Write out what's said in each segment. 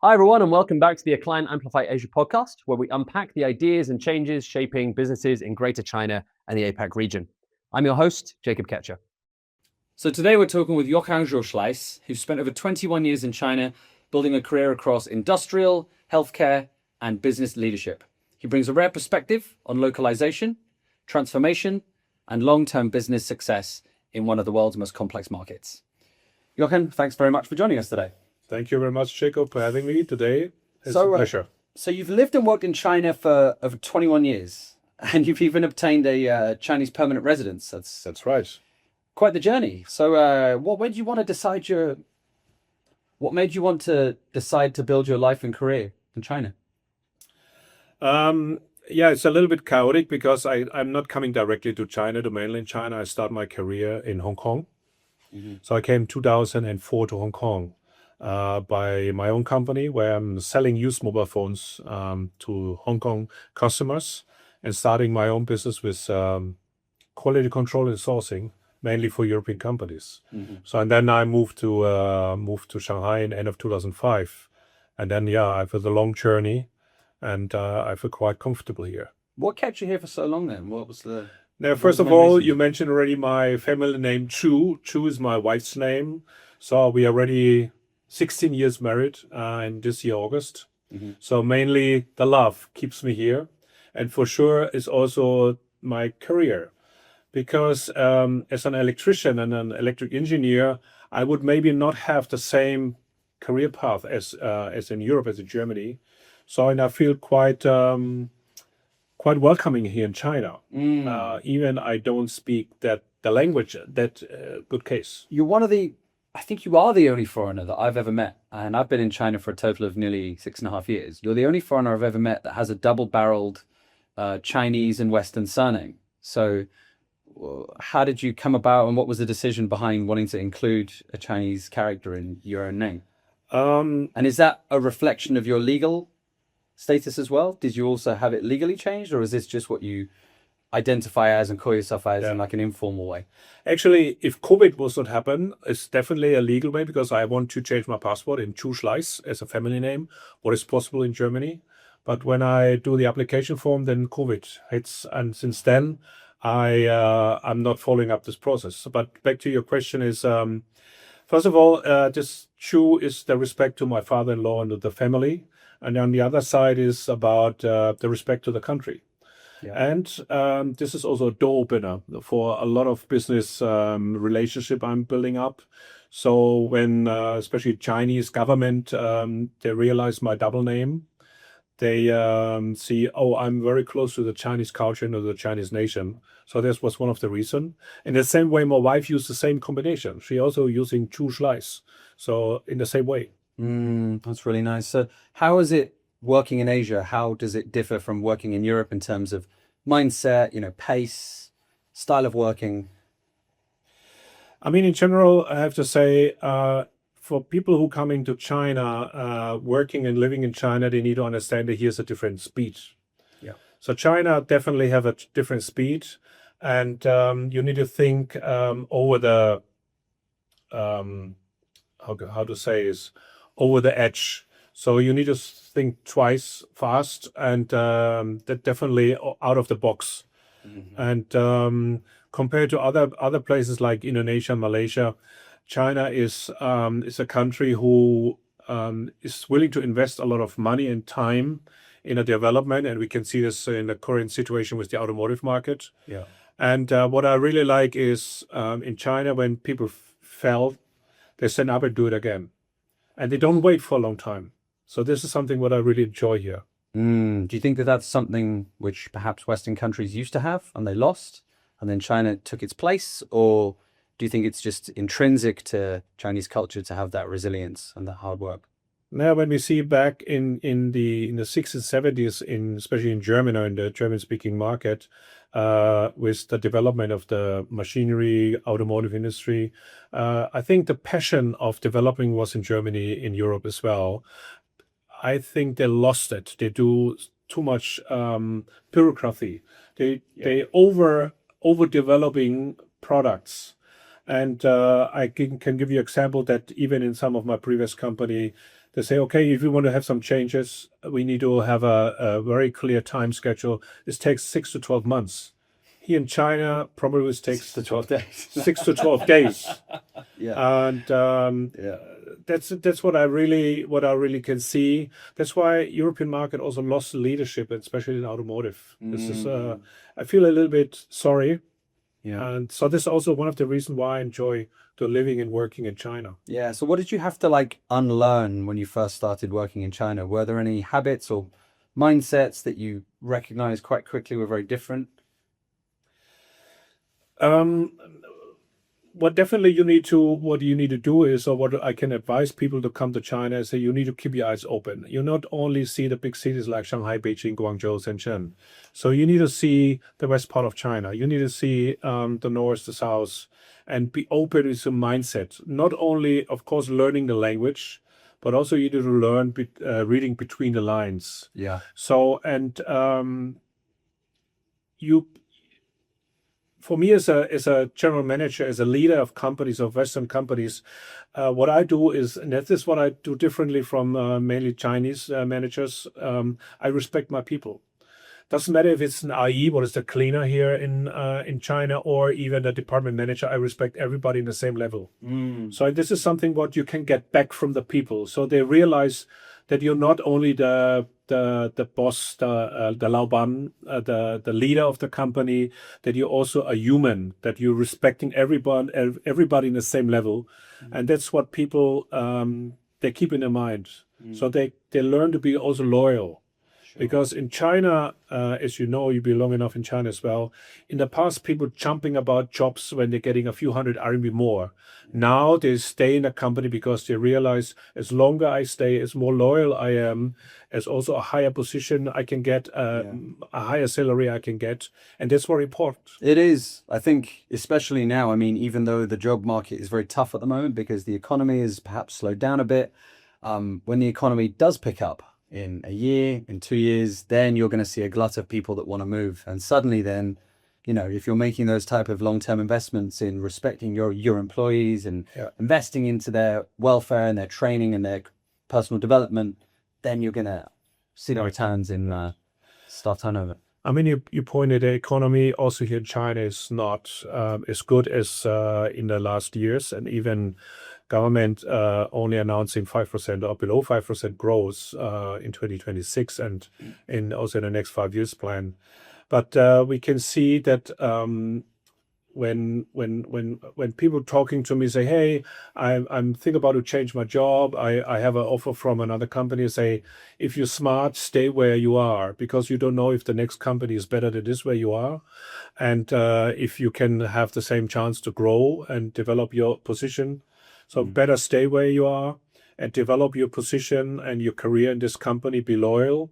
Hi, everyone, and welcome back to the Acclime Amplify Asia podcast, where we unpack the ideas and changes shaping businesses in Greater China and the APAC region. I'm your host, Jacob Ketcher. So today we're talking with Jochen Zhu-Schleiss, who's spent over 21 years in China, building a career across industrial, healthcare, and business leadership. He brings a rare perspective on localization, transformation, and long-term business success in one of the world's most complex markets. Jochen, thanks very much for joining us today. Thank you very much, Jacob, for having me today. It's a pleasure. So you've lived and worked in China for over 21 years, and you've even obtained a Chinese permanent residence. That's right. Quite the journey. So what made you want to decide to build your life and career in China? It's a little bit chaotic because I'm not coming directly to China, to mainland China. I started my career in Hong Kong. Mm-hmm. So I came 2004 to Hong Kong by my own company, where I'm selling used mobile phones to Hong Kong customers and starting my own business with quality control and sourcing, mainly for European companies. Mm-hmm. So and then I moved to Shanghai in end of 2005, and then I had a long journey, and I feel quite comfortable here. What kept you here for so long then? What was the? Now, first of all, you mentioned already my family name Zhu. Zhu is my wife's name, so we are already 16 years married in this year August. Mm-hmm. So mainly the love keeps me here, and for sure is also my career. Because as an electrician and an electric engineer, I would maybe not have the same career path as in Europe, as in Germany. So and I feel quite welcoming here in China. Even I don't speak the language that good case. I think you are the only foreigner that I've ever met, and I've been in China for a total of nearly 6.5 years. You're the only foreigner I've ever met that has a double-barreled Chinese and Western surname. So how did you come about, and what was the decision behind wanting to include a Chinese character in your own name? And is that a reflection of your legal status as well? Did you also have it legally changed, or is this just what you identify as and call yourself as in like an informal way? Actually, if COVID was not happen, it's definitely a legal way, because I want to change my passport in Zhu-Schleiss as a family name, what is possible in Germany. But when I do the application form, then COVID hits, and since then I'm not following up this process. But back to your question is, first of all, this Zhu is the respect to my father-in-law and to the family. And on the other side is about the respect to the country. Yeah. And this is also a door opener for a lot of business relationship I'm building up. So when especially Chinese government, they realize my double name, they see, I'm very close to the Chinese culture and to the Chinese nation. So this was one of the reasons. In the same way, my wife used the same combination. She also using Zhu-Schleiss. So in the same way. That's really nice. So how is it working in Asia? How does it differ from working in Europe in terms of mindset, pace, style of working? I mean, in general, I have to say, for people who come into China, working and living in China, they need to understand that here's a different speed. Yeah. So China definitely have a different speed, and you need to think over the how to say is over the edge. So you need to think twice fast, and that definitely out of the box. Mm-hmm. And compared to other places like Indonesia, Malaysia, China is a country who is willing to invest a lot of money and time in a development, and we can see this in the current situation with the automotive market. Yeah. And what I really like is in China, when people fail, they stand up and do it again, and they don't wait for a long time. So this is something what I really enjoy here. Do you think that that's something which perhaps Western countries used to have and they lost, and then China took its place? Or do you think it's just intrinsic to Chinese culture to have that resilience and that hard work? Now, when we see back in the 60s and 70s, especially in Germany or in the German-speaking market, with the development of the machinery, automotive industry, I think the passion of developing was in Germany, in Europe as well. I think they lost it. They do too much bureaucracy. They over developing products. And I can give you example that even in some of my previous company, They say, okay, if we want to have some changes, we need to have a very clear time schedule. This takes 6 to 12 months. Here in China, probably it takes 6 to 12 days. 6 to 12 days. Yeah. And Yeah. that's what I really can see. That's why European market also lost leadership, especially in automotive. This is I feel a little bit sorry. Yeah. And so this is also one of the reasons why I enjoy the living and working in China. Yeah. So what did you have to like unlearn when you first started working in China? Were there any habits or mindsets that you recognized quite quickly were very different? What you need to do is, or what I can advise people to come to China is that you need to keep your eyes open. You not only see the big cities like Shanghai, Beijing, Guangzhou, Shenzhen. So you need to see the west part of China. You need to see the north, the south, and be open to some mindset. Not only, of course, learning the language, but also you need to learn reading between the lines. Yeah. So, and for me as a general manager, as a leader of companies, of Western companies, what I do is, and that is what I do differently from mainly Chinese managers, I respect my people. Doesn't matter if it's an IE, what is the cleaner here in China, or even the department manager. I respect everybody in the same level. So this is something what you can get back from the people. So they realize that you're not only the boss, the Laoban, the leader of the company, that you're also a human, that you're respecting everybody in the same level. And that's what people, they keep in their mind. So they learn to be also loyal. Because in China, as you know, you've been long enough in China as well. In the past, people jumping about jobs when they're getting a few hundred RMB more. Now they stay in a company because they realize as longer I stay, as more loyal I am, as also a higher position I can get, a higher salary I can get. And that's very important. It is. I think, especially now, I mean, even though the job market is very tough at the moment because the economy is perhaps slowed down a bit, when the economy does pick up, in a year, in 2 years, then you're going to see a glut of people that want to move. And suddenly then, you know, if you're making those type of long-term investments in respecting your employees and investing into their welfare and their training and their personal development, then you're going to see the returns in staff turnover. I mean, you pointed the economy also here in China is not as good as in the last years, and even government only announcing 5% or below 5% growth in 2026 and also in the next 5 years plan. But we can see that when people talking to me say, hey, I'm thinking about to change my job, I have an offer from another company, say, if you're smart, stay where you are, because you don't know if the next company is better than this where you are. And if you can have the same chance to grow and develop your position. So better stay where you are and develop your position and your career in this company, be loyal.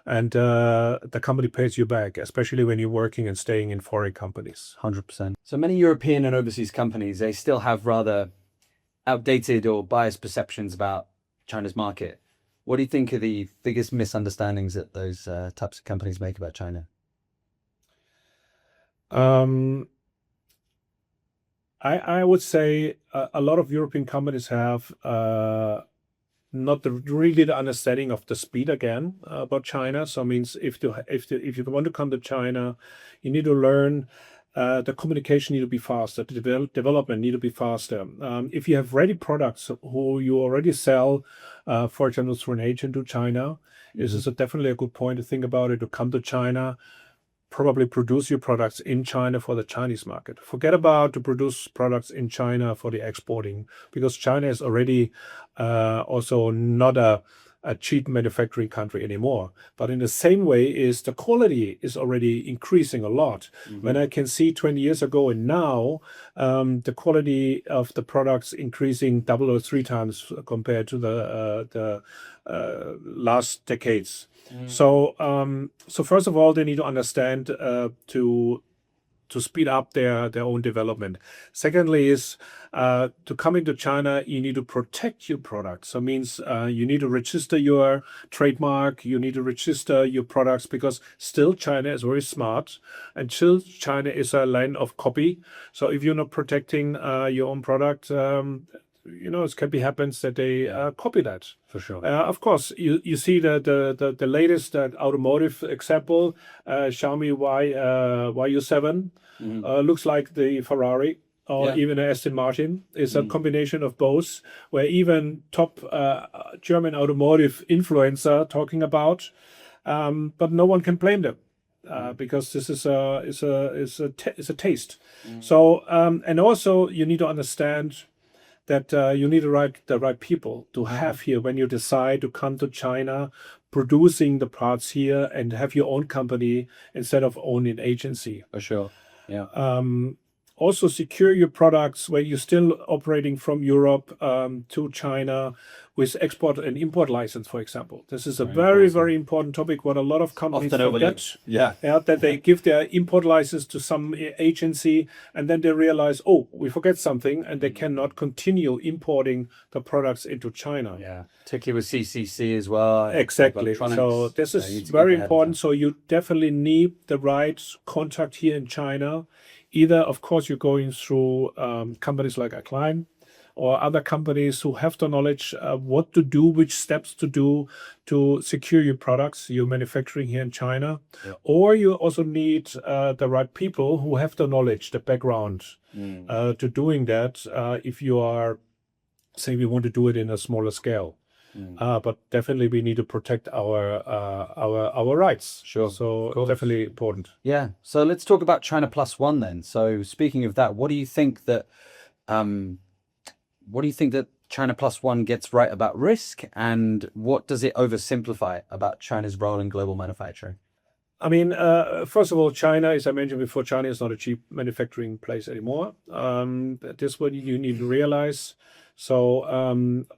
And the company pays you back, especially when you're working and staying in foreign companies. 100%. So many European and overseas companies, they still have rather outdated or biased perceptions about China's market. What do you think are the biggest misunderstandings that those types of companies make about China? I would say a lot of European companies have not really the understanding of the speed again about China. So it means if you want to come to China, you need to learn the communication need to be faster, the development need to be faster. If you have ready products who you already sell, for example, through an agent to China, this is definitely a good point to think about it, to come to China, probably produce your products in China for the Chinese market. Forget about to produce products in China for the exporting, because China is already also not a cheap manufacturing country anymore. But in the same way is the quality is already increasing a lot. When I can see 20 years ago and now, the quality of the products increasing double or 3 times compared to the last decades. So first of all, they need to understand to speed up their own development. Secondly is to come into China, you need to protect your products. So it means you need to register your trademark, you need to register your products, because still China is very smart and still China is a land of copy. So if you're not protecting your own product, it can be happens that they copy that. For sure. Of course, you see the latest automotive example, Xiaomi YU7 looks like the Ferrari or even Aston Martin. It's a combination of both, where even top German automotive influencer talking about, but no one can blame them. Because this is a taste. So and also you need to understand that you need the right people to have here when you decide to come to China, producing the parts here and have your own company instead of owning an agency. For sure. Yeah. Also secure your products where you're still operating from Europe to China with export and import license, for example. This is a very important topic. What a lot of companies forget, that they give their import license to some agency and then they realize, oh, we forget something, and they cannot continue importing the products into China. Yeah, particularly with CCC as well. Exactly. So this is very important. So you definitely need the right contact here in China. Either, of course, you're going through companies like Acclime or other companies who have the knowledge of what to do, which steps to do to secure your products, your manufacturing here in China. Yeah. Or you also need the right people who have the knowledge, the background to doing that if you are, say, we want to do it in a smaller scale. But definitely we need to protect our rights. Sure. So definitely important. Yeah. So let's talk about China Plus One then. So speaking of that, what do you think that China Plus One gets right about risk, and what does it oversimplify about China's role in global manufacturing? I mean, first of all, China, as I mentioned before, China is not a cheap manufacturing place anymore. This what you need to realize. So,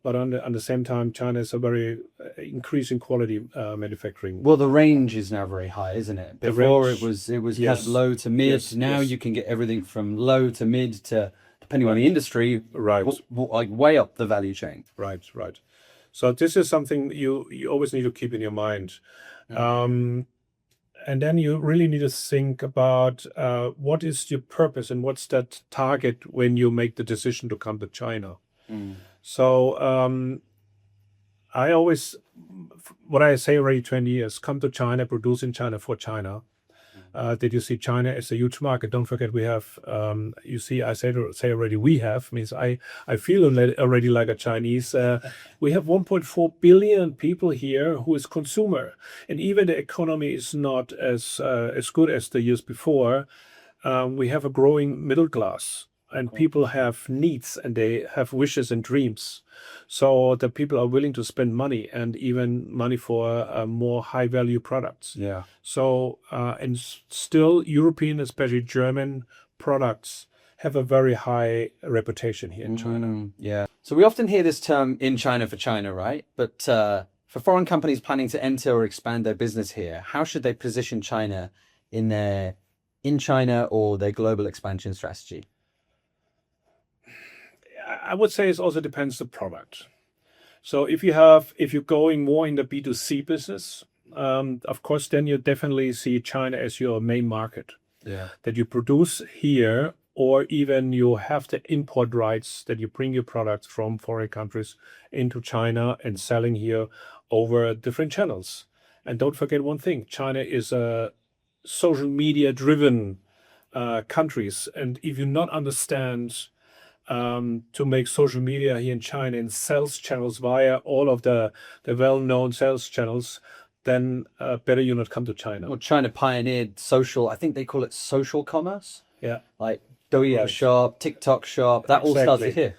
but on the same time, China is a very increasing quality manufacturing. Well, the range is now very high, isn't it? Before it was kind of low to mid. Now you can get everything from low to mid to, depending on the industry, like way up the value chain. Right. So this is something you always need to keep in your mind. And then you really need to think about what is your purpose and what's that target when you make the decision to come to China. So I always, what I say already 20 years, come to China, produce in China for China. Did you see China as a huge market? Don't forget we have, you see, I say already we have, means I feel already like a Chinese. We have 1.4 billion people here who is consumer. And even the economy is not as good as the years before. We have a growing middle class. And people have needs and they have wishes and dreams. So the people are willing to spend money, and even money for more high value products. Yeah. So, and still European, especially German products have a very high reputation here in China. Yeah. So we often hear this term "in China for China," right? But for foreign companies planning to enter or expand their business here, how should they position China in China or their global expansion strategy? I would say it also depends the product. So if you're going more in the B2C business, of course, then you definitely see China as your main market. Yeah. That you produce here, or even you have the import rights that you bring your products from foreign countries into China and selling here over different channels. And don't forget one thing, China is a social media driven countries. And if you not understand to make social media here in China and sales channels via all of the well-known sales channels, then better you not come to China. Well, China pioneered social, I think they call it social commerce. Yeah. Like Douyin shop, TikTok shop, that all started here.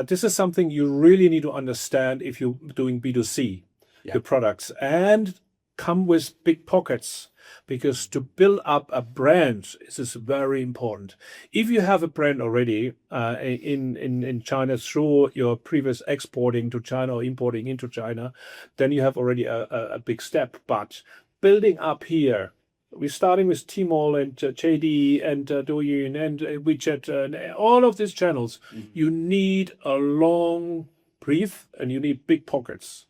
This is something you really need to understand if you're doing B2C, your products, and come with big pockets. Because to build up a brand is very important. If you have a brand already in China through your previous exporting to China or importing into China, then you have already a big step. But building up here, we're starting with Tmall and JD and Douyin and WeChat and all of these channels. You need a long brief and you need big pockets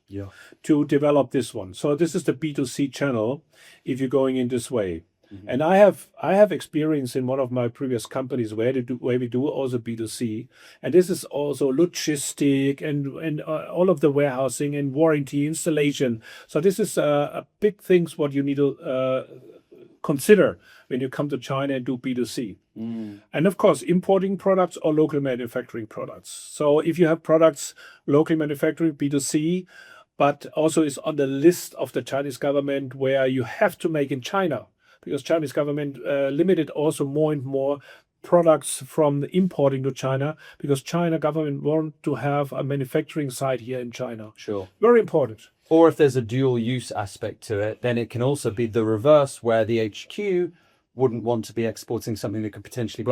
to develop this one. So this is the B2C channel if you're going in this way. And I have experience in one of my previous companies where we do also B2C, and this is also logistic and all of the warehousing and warranty installation. So this is a big things what you need to consider when you come to China and do B2C. And of course, importing products or local manufacturing products. So if you have products locally manufactured B2C, but also is on the list of the Chinese government where you have to make in China, because Chinese government limited also more and more products from importing to China, because China government want to have a manufacturing site here in China. Sure. Very important. Or if there's a dual use aspect to it, then it can also be the reverse, where the HQ wouldn't want to be exporting something that could potentially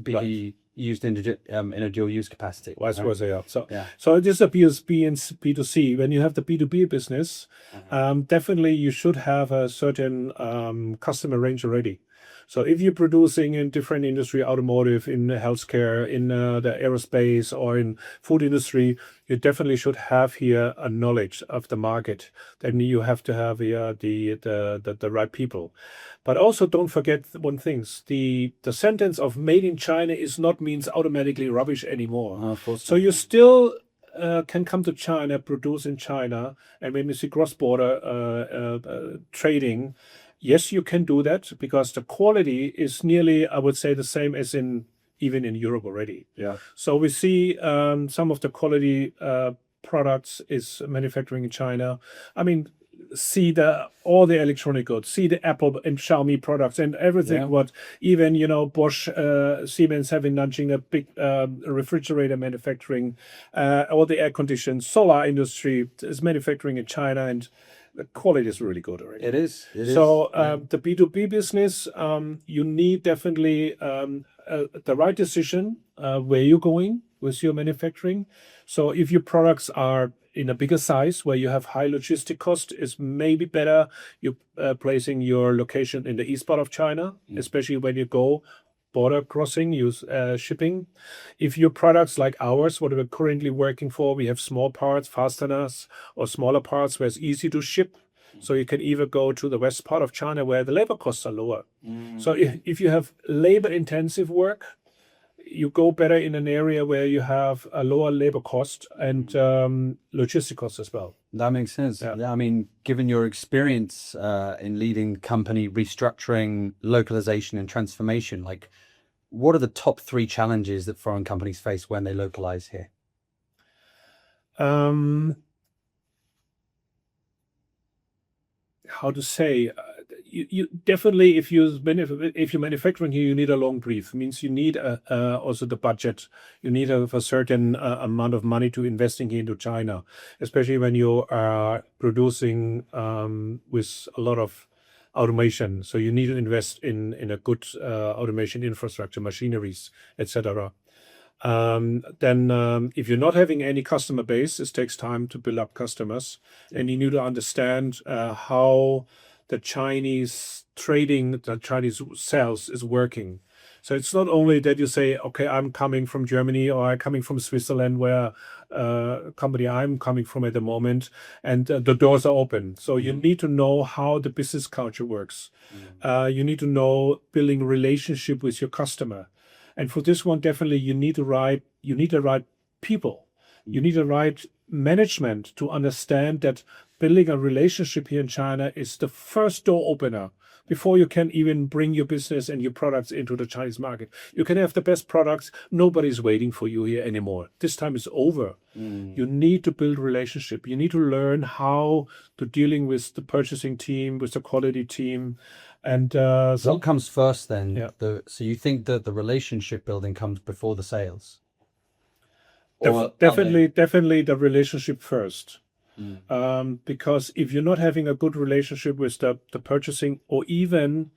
be used in a dual use capacity. Vice versa, yeah. So this is a B2B and B2C. When you have the B2B business, definitely you should have a certain customer range already. So if you're producing in different industry, automotive, in healthcare, in the aerospace, or in food industry, you definitely should have here a knowledge of the market. Then you have to have the right people. But also don't forget one thing: the sentence of "made in China" is not means automatically rubbish anymore. So you still can come to China, produce in China, and when you see cross-border trading. Yes, you can do that because the quality is nearly, I would say, the same as even in Europe already. Yeah. So we see some of the quality products is manufacturing in China. I mean, see all the electronic goods, see the Apple and Xiaomi products and everything. Yeah. What even Bosch, Siemens have in Nanjing a big refrigerator manufacturing, all the air conditioned solar industry is manufacturing in China, and the quality is really good already. It is. So the B2B business, you need definitely the right decision where you're going with your manufacturing. So if your products are in a bigger size where you have high logistic cost, it's maybe better you placing your location in the east part of China, especially when you go border crossing, use shipping. If your products like ours, what we're currently working for, we have small parts, fasteners, or smaller parts where it's easy to ship. So you can either go to the west part of China where the labor costs are lower. So if you have labor intensive work, you go better in an area where you have a lower labor cost and logistic costs as well. That makes sense. Yeah, I mean, given your experience in leading company restructuring, localization, and transformation, like, what are the top 3 challenges that foreign companies face when they localize here? How to say? You definitely, if you're manufacturing here, you need a long brief. It means you need also the budget. You need a certain amount of money to investing here into China, especially when you are producing with a lot of automation. So you need to invest in a good automation infrastructure, machineries, etc. Then if you're not having any customer base, it takes time to build up customers, and you need to understand how the Chinese trading, the Chinese sales is working. So it's not only that you say, okay, I'm coming from Germany or I'm coming from Switzerland, where company I'm coming from at the moment, and the doors are open. So you need to know how the business culture works. You need to know building relationship with your customer. And for this one, definitely you need the right people. You need the right management to understand that building a relationship here in China is the first door opener before you can even bring your business and your products into the Chinese market. You can have the best products. Nobody's waiting for you here anymore. This time is over. You need to build relationship. You need to learn how to dealing with the purchasing team, with the quality team. And what comes first then? Yeah. So you think that the relationship building comes before the sales? Definitely the relationship first. Because if you're not having a good relationship with the purchasing, or even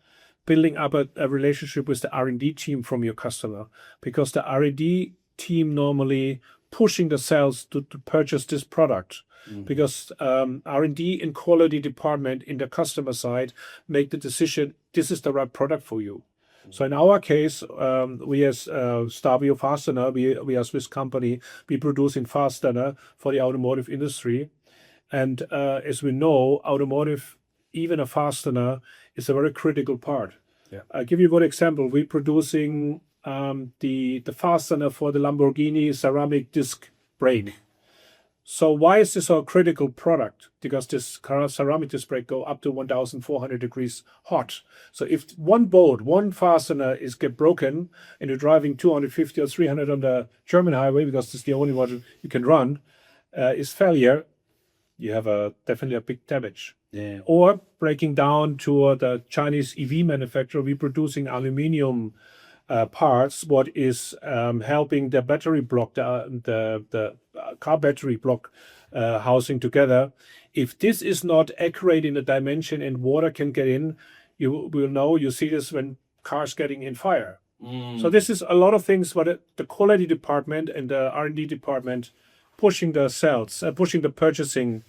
building up a relationship with the R&D team from your customer, because the R&D team normally pushing the sales to purchase this product. Because R&D and quality department in the customer side make the decision, this is the right product for you. So in our case, we as Stabio Fastener, we are a Swiss company, we produce in fastener for the automotive industry. And as we know, automotive, even a fastener, is a very critical part. Yeah. I'll give you a good example. We're producing the fastener for the Lamborghini ceramic disc brake. So why is this a critical product? Because this ceramic disc brake go up to 1,400 degrees hot. So if one fastener get broken and you're driving 250 or 300 on the German highway, because it's the only one you can run, is failure, you have definitely a big damage. Yeah. Or breaking down to the Chinese EV manufacturer, we're producing aluminium parts, what is helping the battery block, the car battery block housing together. If this is not accurate in the dimension and water can get in, you will know. You see this when cars getting in fire. So this is a lot of things, but the quality department and the R&D department pushing the sales, pushing the purchasing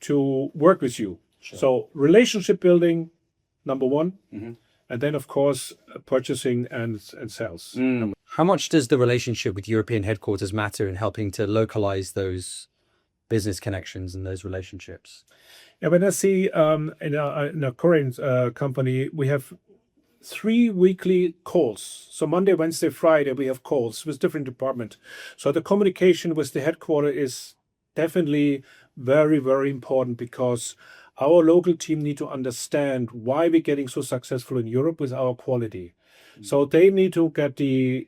to work with you. Sure. So relationship building, number one. Mm-hmm. And then, of course, purchasing and sales. How much does the relationship with European headquarters matter in helping to localize those business connections and those relationships? Yeah, when I see in a current company, we have 3 weekly calls. So Monday, Wednesday, Friday, we have calls with different departments. So the communication with the headquarters is definitely very, very important, because our local team need to understand why we're getting so successful in Europe with our quality. So they need to get the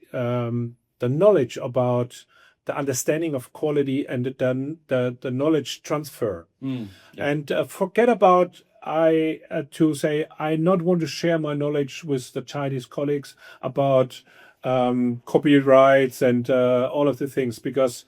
knowledge about the understanding of quality and the knowledge transfer. And forget about to say I not want to share my knowledge with the Chinese colleagues about copyrights and all of the things, because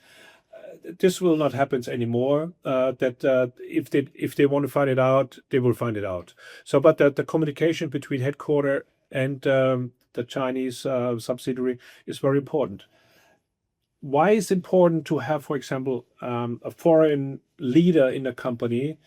this will not happen anymore. If they want to find it out, they will find it out. So, but the communication between headquarters and the Chinese subsidiary is very important. Why is it important to have, for example, a foreign leader in a company,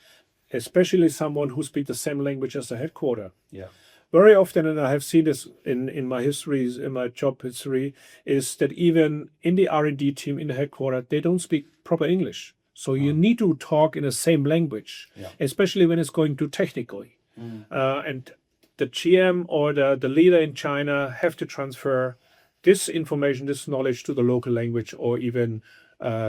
especially someone who speaks the same language as the headquarters? Yeah. Very often, and I have seen this in my histories, in my job history, is that even in the R&D team in the headquarters, they don't speak proper English. So you need to talk in the same language, especially when it's going too technically. And the GM or the leader in China have to transfer this information, this knowledge to the local language, or even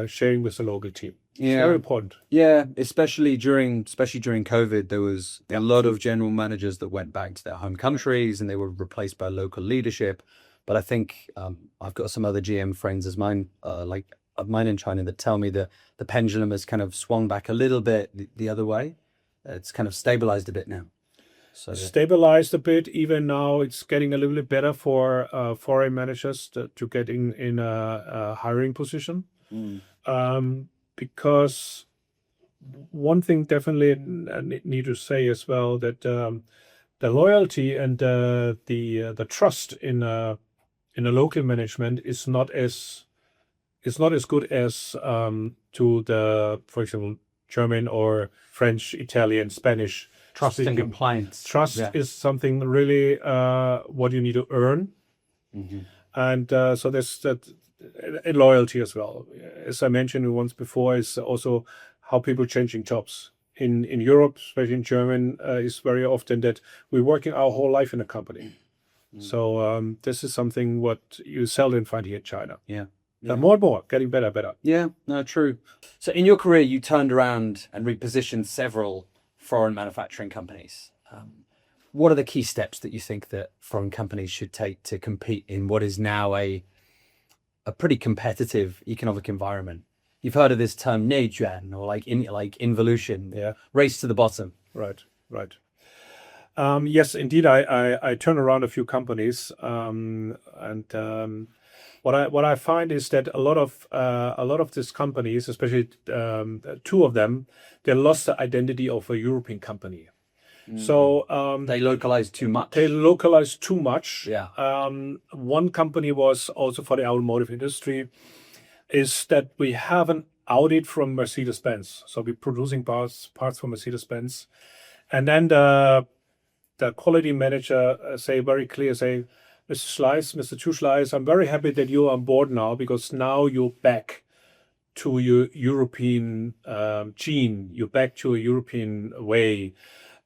sharing with the local team. It's very important. Yeah, especially during COVID, there was a lot of general managers that went back to their home countries and they were replaced by local leadership. But I think I've got some other GM friends of mine in China that tell me that the pendulum has kind of swung back a little bit the other way. It's kind of stabilized a bit now. So stabilized a bit. Even now, it's getting a little bit better for foreign managers to get in a hiring position. Because one thing definitely I need to say as well, that the loyalty and the trust in a local management is not as good as to the, for example, German or French, Italian, Spanish. trust and compliance. Trust is something really what you need to earn, and so there's that. And loyalty as well. As I mentioned once before, is also how people changing jobs. In Europe, especially in German, is very often that we're working our whole life in a company. So this is something what you seldom find here in China. Yeah. More and more, getting better. Yeah, no, true. So in your career, you turned around and repositioned several foreign manufacturing companies. What are the key steps that you think that foreign companies should take to compete in what is now a pretty competitive economic environment? You've heard of this term "内卷" or like involution, race to the bottom. Right. Yes, indeed. I turn around a few companies, and what I find is that a lot of these companies, especially 2 of them, they lost the identity of a European company. So They localize too much. They localize too much. Yeah. One company was also for the automotive industry, is that we have an audit from Mercedes-Benz. So we're producing parts for Mercedes-Benz, and then the quality manager very clear, Mr. Zhu-Schleiss, I'm very happy that you're on board now, because now you're back to your European gene. You're back to a European way.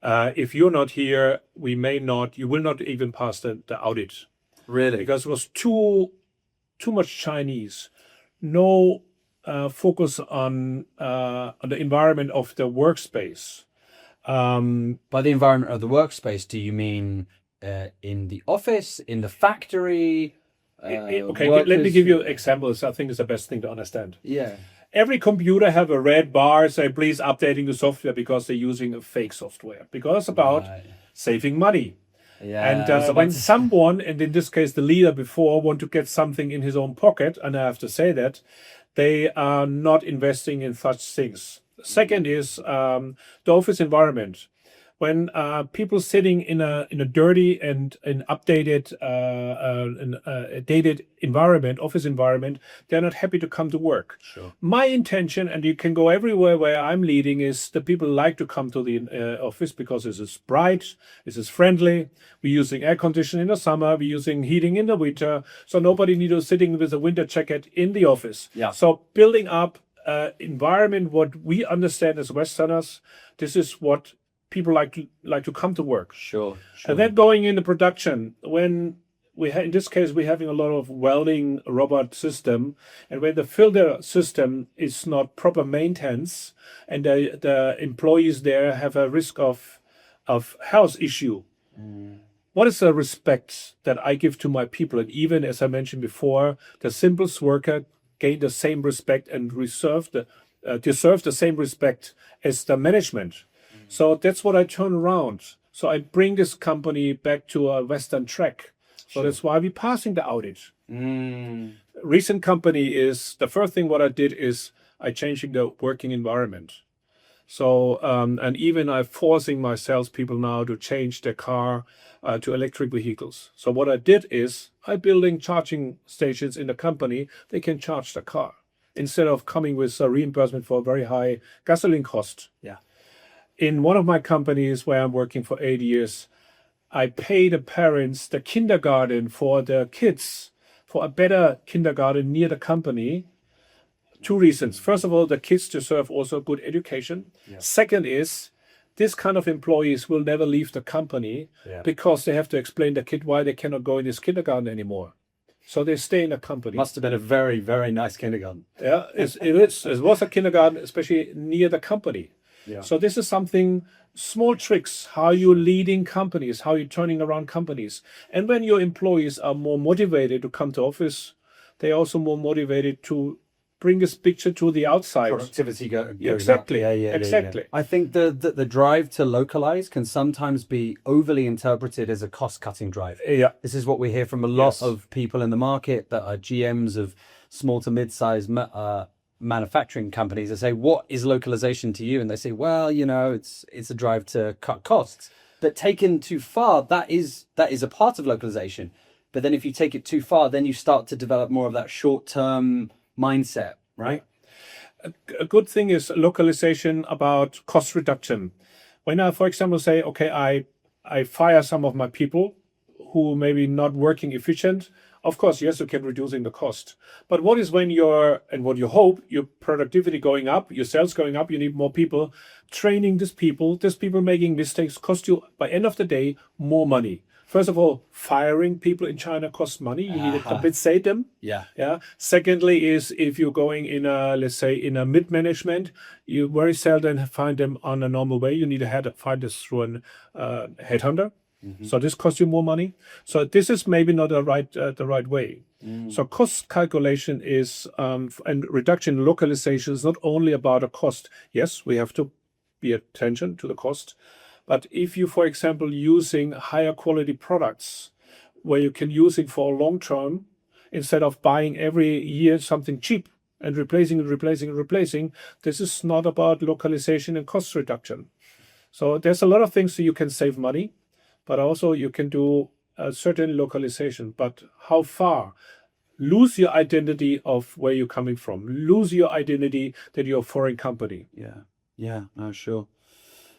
If you're not here, you will not even pass the audit. Really? Because it was too much Chinese. No focus on the environment of the workspace. By the environment of the workspace, do you mean in the office, in the factory? Okay, let me give you examples. I think it's the best thing to understand. Yeah. Every computer have a red bar say please updating the software because they're using a fake software because it's about saving money. Yeah. And when someone, and in this case the leader before, want to get something in his own pocket, and I have to say that, they are not investing in such things. Second is the office environment. When people sitting in a dirty and an updated, dated environment, office environment, they're not happy to come to work. Sure. My intention, and you can go everywhere where I'm leading, is that people like to come to the office because this is bright, this is friendly. We're using air conditioning in the summer, we're using heating in the winter, so nobody needs to sitting with a winter jacket in the office. Yeah. So building up environment, what we understand as Westerners, this is what people like to come to work. Sure. And then going into production, when in this case we're having a lot of welding robot system, and when the filter system is not proper maintenance, and the employees there have a risk of health issue. What is the respect that I give to my people? And even as I mentioned before, the simplest worker gain the same respect and deserve the same respect as the management. So that's what I turn around. So I bring this company back to a Western track. So that's why we're passing the audit. Recent company is, the first thing what I did is I changing the working environment. So, and even I'm forcing my salespeople now to change their car to electric vehicles. So what I did is I'm building charging stations in the company. They can charge the car instead of coming with a reimbursement for a very high gasoline cost. Yeah. In one of my companies where I'm working for 8 years, I pay the parents the kindergarten for the kids, for a better kindergarten near the company. 2 reasons. First of all, the kids deserve also good education. Yeah. Second is, this kind of employees will never leave the company because they have to explain the kid why they cannot go in this kindergarten anymore. So they stay in the company. Must have been a very, very nice kindergarten. Yeah, it was a kindergarten, especially near the company. Yeah. So this is something, small tricks, how you're leading companies, how you're turning around companies. And when your employees are more motivated to come to office, they're also more motivated to bring this picture to the outside. Productivity goes exactly. up. Exactly. I think the drive to localize can sometimes be overly interpreted as a cost-cutting drive. Yeah. This is what we hear from a lot of people in the market that are GMs of small to mid-sized manufacturing companies. They say, what is localization to you? And they say, well, it's a drive to cut costs. But taken too far, that is a part of localization. But then if you take it too far, then you start to develop more of that short-term mindset, right? A good thing is localization about cost reduction. When I, for example, say, okay, I fire some of my people who maybe not working efficient, of course, yes, you can reducing the cost. But what is when what you hope, your productivity going up, your sales going up, you need more people. Training these people making mistakes cost you, by end of the day, more money. First of all, firing people in China costs money. You need to compensate them. Yeah. Secondly is if you're going in let's say in a mid-management, you very seldom find them on a normal way. You need to find this through a headhunter. Mm-hmm. So this costs you more money. So this is maybe not the right way. So cost calculation is and reduction localization is not only about a cost. Yes, we have to pay attention to the cost. But if you, for example, using higher quality products where you can use it for a long term, instead of buying every year something cheap and replacing, this is not about localization and cost reduction. So there's a lot of things that you can save money, but also you can do a certain localization. But how far? Lose your identity of where you're coming from. Lose your identity that you're a foreign company. Yeah, no, sure.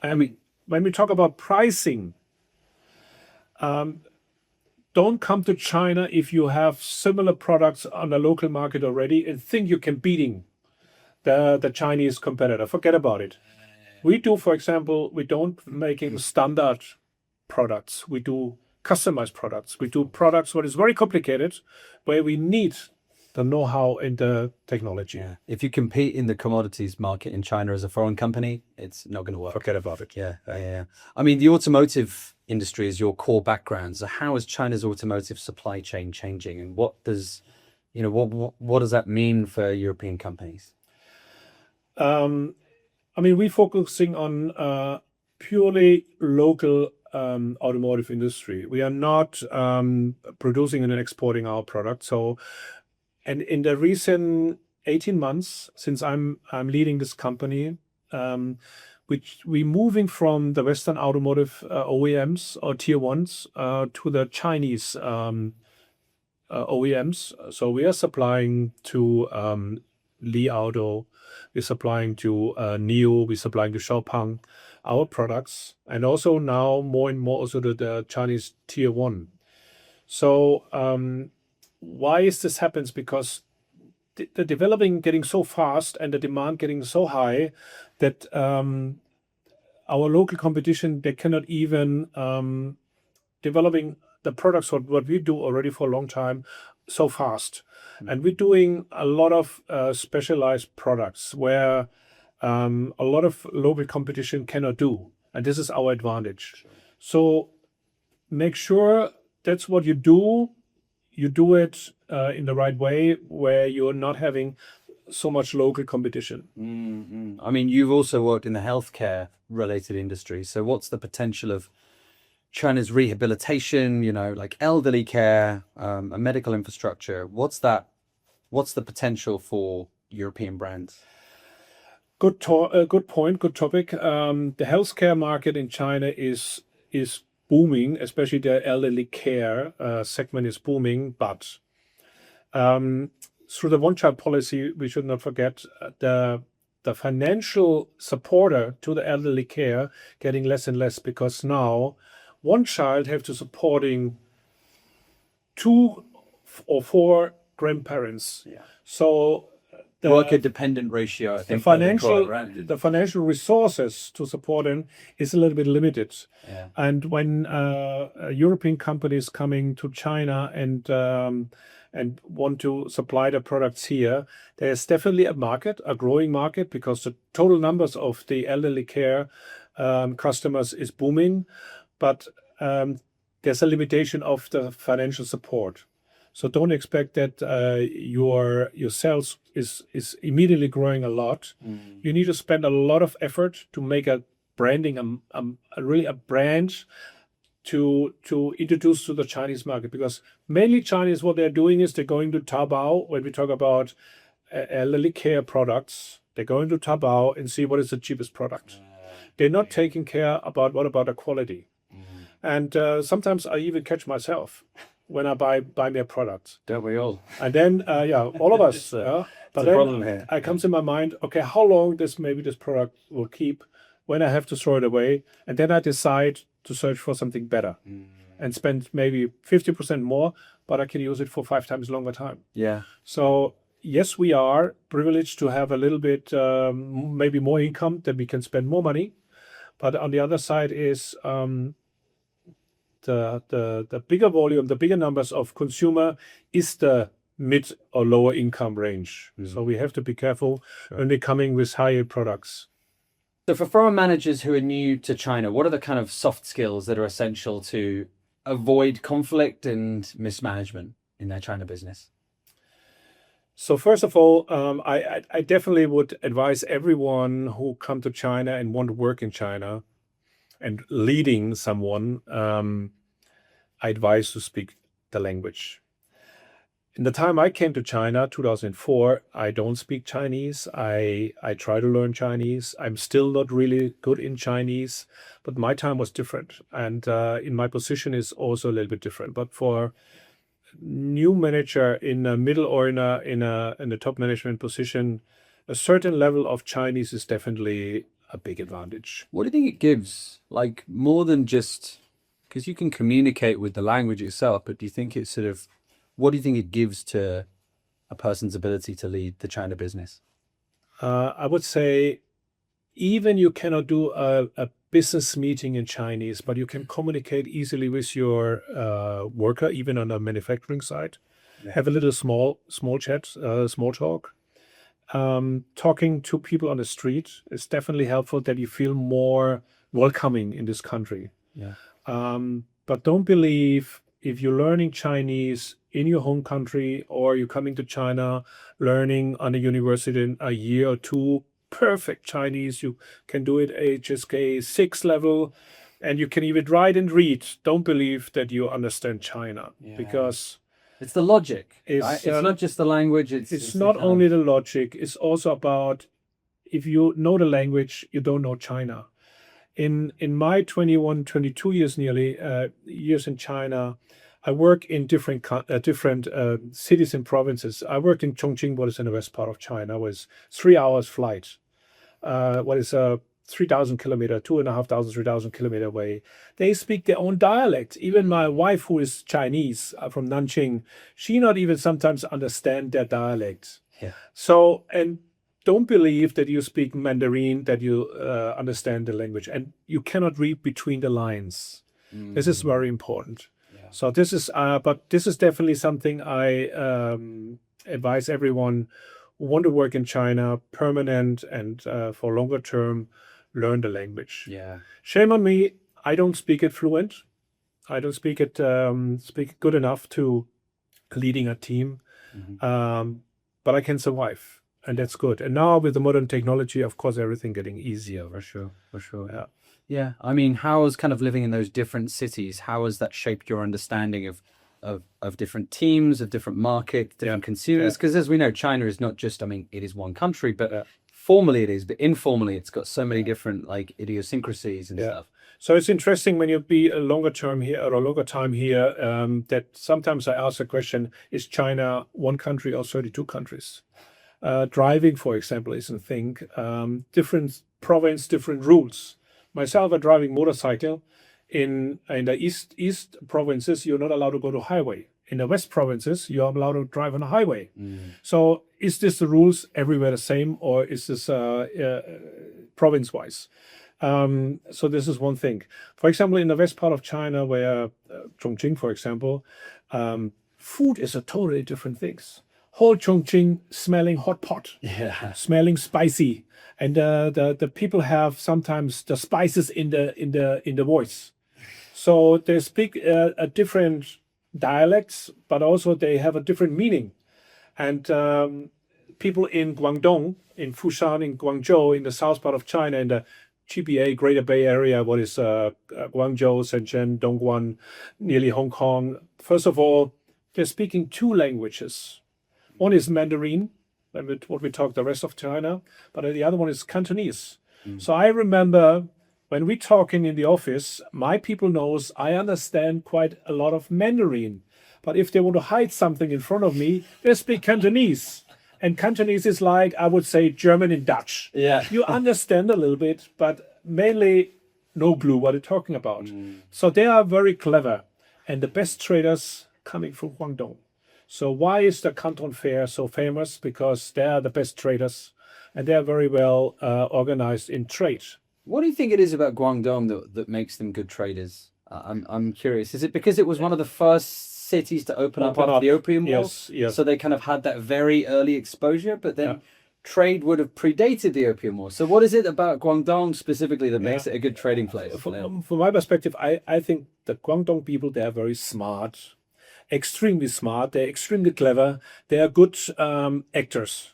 I mean, when we talk about pricing, don't come to China if you have similar products on the local market already and think you can beating the Chinese competitor. Forget about it. We do, for example, we don't making standard products. We do customized products. We do products what is very complicated, where we need the know-how and the technology. Yeah. If you compete in the commodities market in China as a foreign company, it's not going to work. Forget about it. Yeah. I mean, the automotive industry is your core background. So how is China's automotive supply chain changing, and what does that mean for European companies? I mean, we're focusing on purely local automotive industry. We are not producing and exporting our product. So, and in the recent 18 months, since I'm leading this company, which we're moving from the Western automotive OEMs or tier ones to the Chinese OEMs. So we are supplying to Li Auto, we're supplying to NIO, we're supplying to Xiaopeng our products, and also now more and more also to the Chinese tier one. So why is this happens? Because the developing getting so fast and the demand getting so high that our local competition, they cannot even developing the products what we do already for a long time so fast. And we're doing a lot of specialized products where a lot of local competition cannot do. And this is our advantage. Sure. So make sure that's what you do it in the right way, where you're not having so much local competition. Mm-hmm. I mean, you've also worked in the healthcare related industry. So what's the potential of China's rehabilitation, like elderly care, a medical infrastructure? What's the potential for European brands? Good point, good topic. The healthcare market in China is booming, especially the elderly care segment is booming. But through the one-child policy, we should not forget the financial supporter to the elderly care getting less and less, because now one child have to supporting 2 or 4 grandparents. Yeah. So the worker-dependent ratio, I think. The financial resources to support them is a little bit limited. Yeah. And when European companies coming to China and want to supply the products here, there's definitely a growing market, because the total numbers of the elderly care customers is booming, but there's a limitation of the financial support. So don't expect that your sales is immediately growing a lot. Mm. You need to spend a lot of effort to make a branding, really a brand to introduce to the Chinese market, because mainly Chinese, what they're doing is they're going to Taobao. When we talk about elderly care products, they're going to Taobao and see what is the cheapest product. They're not taking care about what about the quality. Mm. And sometimes I even catch myself when I buy their products. Don't we all? And then, all of us. But then problem here. I comes in my mind, okay, how long this product will keep when I have to throw it away? And then I decide to search for something better and spend maybe 50% more, but I can use it for 5 times longer time. Yeah. So yes, we are privileged to have a little bit, maybe more income, that we can spend more money. But on the other side is the bigger volume, the bigger numbers of consumer is the mid or lower income range. Mm. So we have to be careful when they're coming with higher products. So for foreign managers who are new to China, what are the kind of soft skills that are essential to avoid conflict and mismanagement in their China business? So first of all, I definitely would advise everyone who come to China and want to work in China and leading someone, I advise to speak the language. In the time I came to China, 2004, I don't speak Chinese. I try to learn Chinese. I'm still not really good in Chinese, but my time was different. And in my position is also a little bit different. But for new manager in a middle or in a top management position, a certain level of Chinese is definitely a big advantage. What do you think it gives? Like, more than just, because you can communicate with the language itself, but do you think it's what do you think it gives to a person's ability to lead the China business? I would say even you cannot do a business meeting in Chinese, but you can communicate easily with your worker, even on a manufacturing side. Have a little small chat, small talk. Talking to people on the street is definitely helpful, that you feel more welcoming in this country. Yeah. But don't believe if you're learning Chinese in your home country, or you're coming to China, learning on a university in a year or two, perfect Chinese, you can do it HSK 6 level, and you can even write and read. Don't believe that you understand China, because it's the logic. It's not just the language. It's not only the logic. It's also about, if you know the language, you don't know China. In my 21, 22 years nearly years in China, I work in different cities and provinces. I worked in Chongqing, what is in the west part of China, was 3 hours flight. What is 3,000 kilometer, 2,500, 3,000 kilometer away. They speak their own dialect. Even my wife, who is Chinese from Nanjing, she not even sometimes understand their dialect. Yeah. So, and don't believe that you speak Mandarin, that you understand the language, and you cannot read between the lines. This is very important. So this is, but this is definitely something I advise everyone who want to work in China permanent and for longer term, learn the language. Yeah. Shame on me, I don't speak it fluent. I don't speak it good enough to leading a team, but I can survive, and that's good. And now with the modern technology, of course, everything getting easier. For sure. Yeah. Yeah, I mean, how has kind of living in those different cities, how has that shaped your understanding of different teams, of different markets, different consumers? Because as we know, China is not just, I mean, it is one country, but formally it is, but informally it's got so many different like idiosyncrasies and stuff. So it's interesting when you be a longer term here or a longer time here, that sometimes I ask the question, is China one country or 32 countries? Driving, for example, is a thing. Different province, different rules. Myself, I'm driving motorcycle. In the east provinces, you're not allowed to go to highway. In the west provinces, you're allowed to drive on a highway. So is this the rules everywhere the same, or is this province-wise? So this is one thing. For example, in the west part of China, where Chongqing, for example, food is a totally different thing. Whole Chongqing smelling hot pot, smelling spicy. And the people have sometimes the spices in the voice, so they speak a different dialects, but also they have a different meaning. And people in Guangdong, in Fushan, in Guangzhou, in the south part of China, in the GBA, Greater Bay Area, what is Guangzhou, Shenzhen, Dongguan, nearly Hong Kong. First of all, they're speaking two languages. One is Mandarin, what we talk the rest of China, but the other one is Cantonese. So I remember when we talking in the office, my people knows I understand quite a lot of Mandarin, but if they want to hide something in front of me, they speak Cantonese. And Cantonese is like, I would say, German and Dutch. Yeah. You understand a little bit, but mainly no clue what they're talking about. So they are very clever, and the best traders coming from Guangdong. So why is the Canton Fair so famous? Because they are the best traders, and they are very well organized in trade. What do you think it is about Guangdong that makes them good traders? I'm curious. Is it because it was one of the first cities to open up after the Opium War? Yes. So they kind of had that very early exposure, but then trade would have predated the Opium War. So what is it about Guangdong specifically that makes it a good trading place? From my perspective, I think the Guangdong people, they are very smart. Extremely smart, they're extremely clever, they are good actors.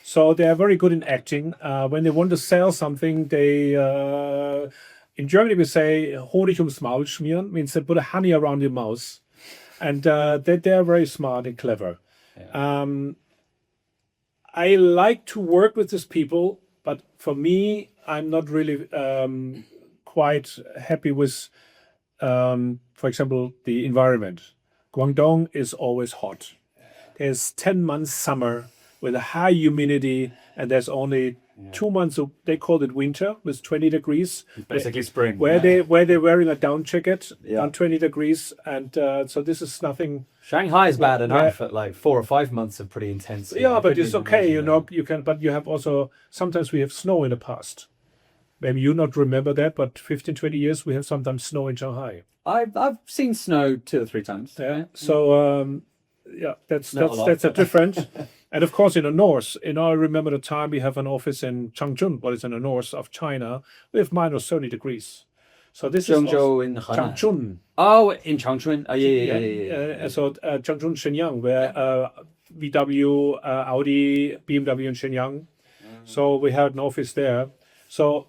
So they are very good in acting. When they want to sell something, they, in Germany we say, Honig ums Maul schmieren, means they put a honey around your mouth. And they are very smart and clever. I like to work with these people, but for me, I'm not really quite happy with, for example, the environment. Guangdong is always hot. There's 10 months summer with a high humidity, and there's only 2 months of, they call it winter, with 20 degrees. Basically spring. Where they're wearing a down jacket on 20 degrees, and so this is nothing. Shanghai is bad enough at like 4 or 5 months of pretty intense. Yeah, but it's okay, you know, you can, but you have also, sometimes we have snow in the past. maybe you not remember that, but 15, 20 years, we have sometimes snow in Shanghai. I've seen snow 2 or 3 times. Yeah. So, that's Not a lot. that's a different. And of course, in the north, I remember the time we have an office in Changchun, but it's in the north of China. We have minus 30 degrees. So this is Zhengzhou in Henan. Changchun. Oh, in Changchun. Oh, yeah. So Changchun, Shenyang, where VW, Audi, BMW in Shenyang. So we had an office there. So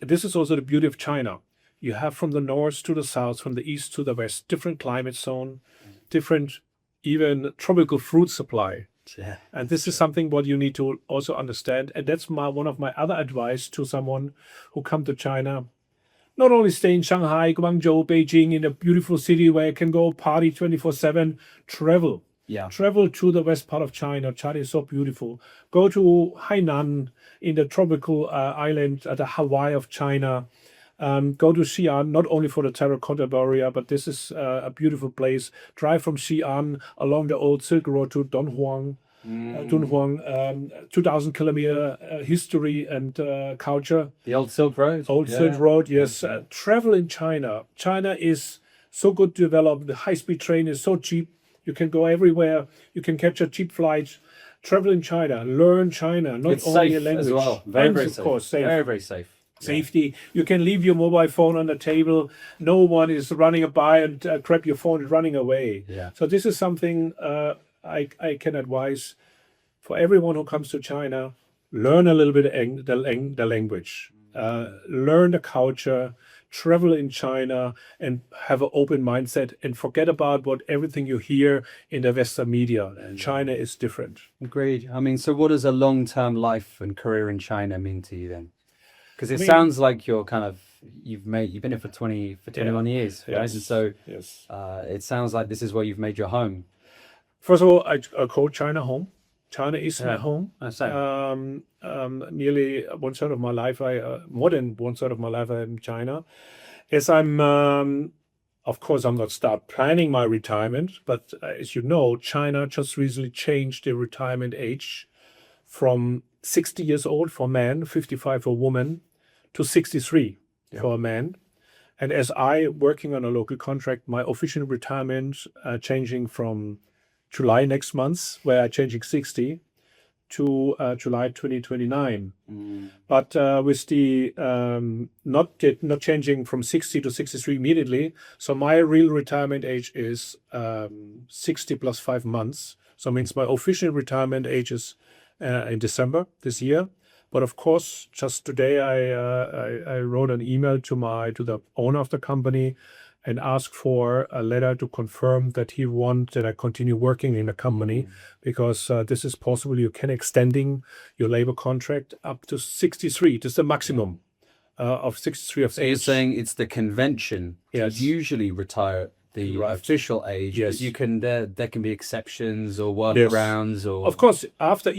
this is also the beauty of China. You have from the north to the south, from the east to the west, different climate zone, different even tropical fruit supply. Yeah. And this is something what you need to also understand. And that's one of my other advice to someone who come to China. Not only stay in Shanghai, Guangzhou, Beijing, in a beautiful city where you can go party 24/7, travel. Yeah. Travel to the west part of China. China is so beautiful. Go to Hainan in the tropical island at the Hawaii of China. Go to Xi'an, not only for the terracotta barrier, but this is a beautiful place. Drive from Xi'an along the old Silk Road to Dunhuang. Dunhuang, 2,000 kilometer history and culture. The old Silk Road. Silk Road, yes. Travel in China. China is so good developed. The high-speed train is so cheap. You can go everywhere. You can catch a cheap flight. Travel in China. Learn China. Not It's only safe a language. as well. Very of safe. course, safe. Very, very safe. Safety. You can leave your mobile phone on the table. No one is running by and grab your phone and running away. Yeah. So this is something I can advise for everyone who comes to China. Learn a little bit the language. Learn the culture. Travel in China and have an open mindset and forget about everything you hear in the Western media. China is different. Agreed. I mean, so what does a long-term life and career in China mean to you then? Because it I mean- sounds like you've been here for 21 years, right? Yes. So Yes. it sounds like this is where you've made your home. First of all, I call China home. China is my home. Same. Nearly one third of my life, more than one third of my life, I'm in China. As I'm, of course, I'm not start planning my retirement, but as you know, China just recently changed the retirement age from 60 years old for men, 55 for women, to 63 for a man. And as I working on a local contract, my official retirement changing from July next month, where I'm changing 60, to July 2029. But with the not changing from 60 to 63 immediately, so my real retirement age is 60 plus 5 months. So it means my official retirement age is in December this year. But of course, just today I wrote an email to the owner of the company and asked for a letter to confirm that he wants that I continue working in the company, because this is possible. You can extending your labor contract up to 63. This is the maximum of 63 of So you're age. saying it's the convention Yes. to usually retire the Right. official age. Yes. But you can there can be exceptions or workarounds or Of course,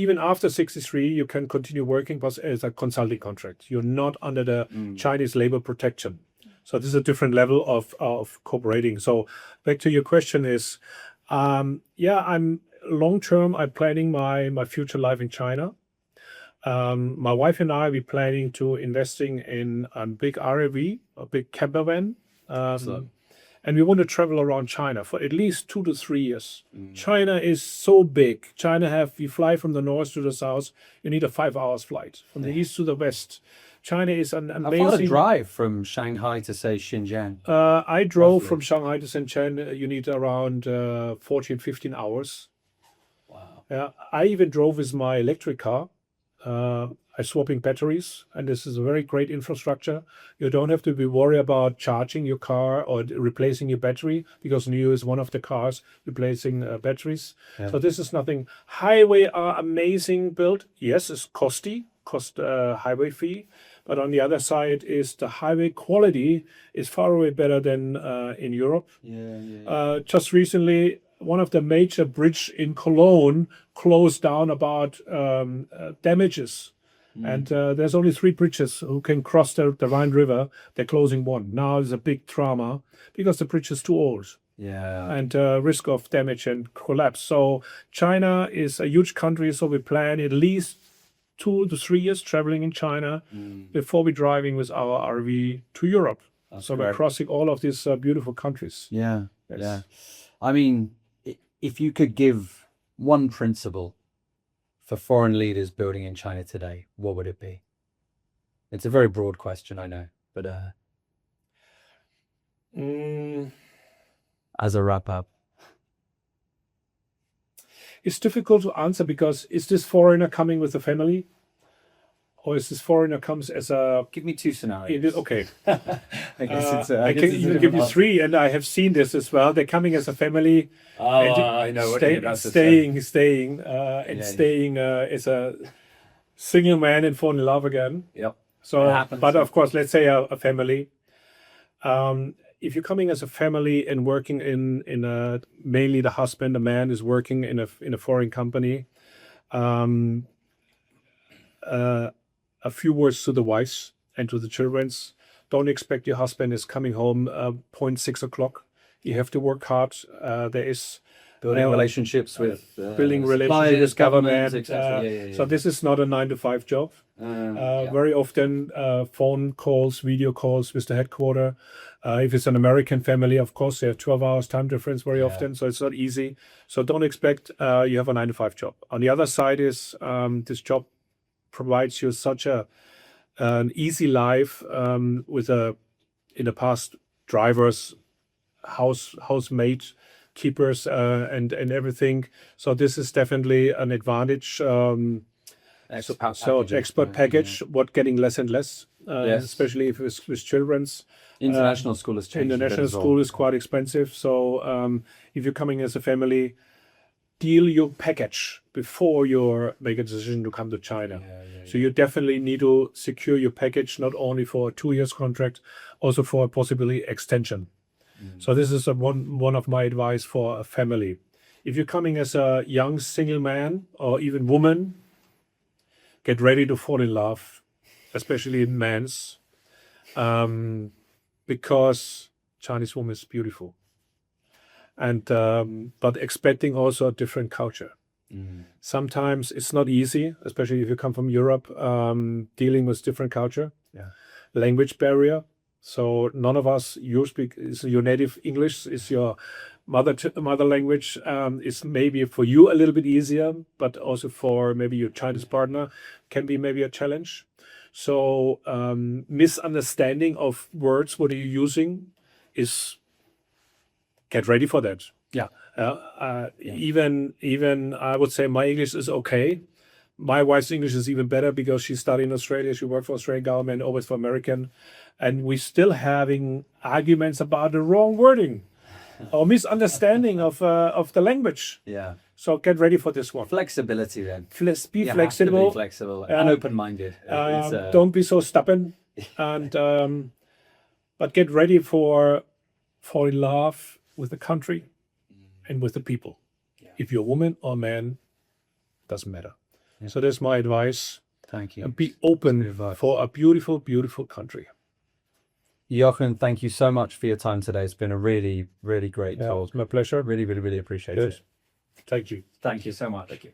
even after 63, you can continue working, but as a consulting contract. You're not under the Chinese labor protection. So this is a different level of cooperating. So back to your question is, I'm long term. I'm planning my future life in China. My wife and I, we're planning to investing in a big RV, a big camper van. And we want to travel around China for at least 2 to 3 years. China is so big. You fly from the north to the south, you need a 5 hours flight. From the east to the west. China is an How amazing. far to drive from Shanghai to say Xinjiang? I drove from Shanghai to Shenzhen. You need around 14, 15 hours. Wow. Yeah, I even drove with my electric car. I'm swapping batteries, and this is a very great infrastructure. You don't have to be worried about charging your car or replacing your battery, because NIO is one of the cars replacing batteries. Yeah. So this is nothing. Highway are amazing built. Yes, it's cost highway fee. But on the other side is the highway quality is far away better than in Europe. Just recently, one of the major bridge in Cologne closed down about damages. And there's only 3 bridges who can cross the Rhine River. They're closing one. Now there's a big drama because the bridge is too old. Yeah. And risk of damage and collapse. So China is a huge country, so we plan at least 2 to 3 years traveling in China before we're driving with our RV to Europe. So we're crossing all of these beautiful countries. Yeah, Yes. yeah. I mean, if you could give one principle for foreign leaders building in China today, what would it be? It's a very broad question, I know, but as a wrap up. It's difficult to answer because is this foreigner coming with a family? Or is this foreigner comes as a... Give me 2 scenarios. Okay. I guess it's I can even give you 3, and I have seen this as well. They're coming as a family. I know what you're about to say. Staying as a single man and fall in love again. Yep. So, It happens. but of course, let's say a family. If you're coming as a family and working in a mainly the husband, the man is working in a foreign company. A few words to the wives and to the childrens. Don't expect your husband is coming home 6 o'clock. You have to work hard. There is Building relationships with building relationships suppliers, with government. etc. So this is not a 9 to 5 job. Yeah. Very often phone calls, video calls with the headquarter. If it's an American family, of course, they have 12 hours time difference very often. So it's not easy. So don't expect you have a 9 to 5 job. On the other side is this job provides you such an easy life with in the past drivers, housemaid, keepers, and everything. So this is definitely an advantage. Expert package, what getting less and less, especially if it's with children's. International school has changed. International school is quite expensive. So if you're coming as a family, deal your package before you make a decision to come to China. So you definitely need to secure your package, not only for a 2 years contract, also for a possibly extension. So this is one of my advice for a family. If you're coming as a young single man or even woman, get ready to fall in love, especially in men's, because Chinese woman is beautiful. And but expecting also a different culture. Sometimes it's not easy, especially if you come from Europe, dealing with different culture. Language barrier. So none of us, you speak, is your native English, is your mother language, is maybe for you a little bit easier, but also for maybe your Chinese partner can be maybe a challenge. So misunderstanding of words, what are you using, is get ready for that. Even I would say my English is okay. My wife's English is even better because she studied in Australia. She worked for Australian government, always for American. And we still having arguments about the wrong wording or misunderstanding of the language. Yeah. So get ready for this one. Flexibility then. Be flexible. Be flexible and open-minded. Don't be so stubborn. And but get ready for fall in love with the country and with the people. If you're a woman or a man, doesn't matter. So that's my advice. Thank you. And be open for a beautiful, beautiful country. Jochen, thank you so much for your time today. It's been a really, really great talk. It's my pleasure. Really, really, really appreciate it. Thank you. Thank you so much. Thank you.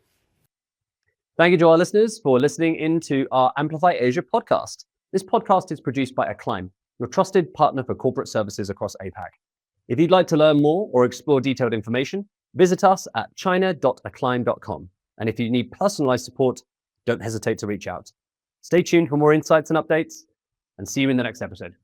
Thank you to our listeners for listening into our Amplify Asia podcast. This podcast is produced by Acclime, your trusted partner for corporate services across APAC. If you'd like to learn more or explore detailed information, visit us at china.acclime.com. And if you need personalized support, don't hesitate to reach out. Stay tuned for more insights and updates, and see you in the next episode.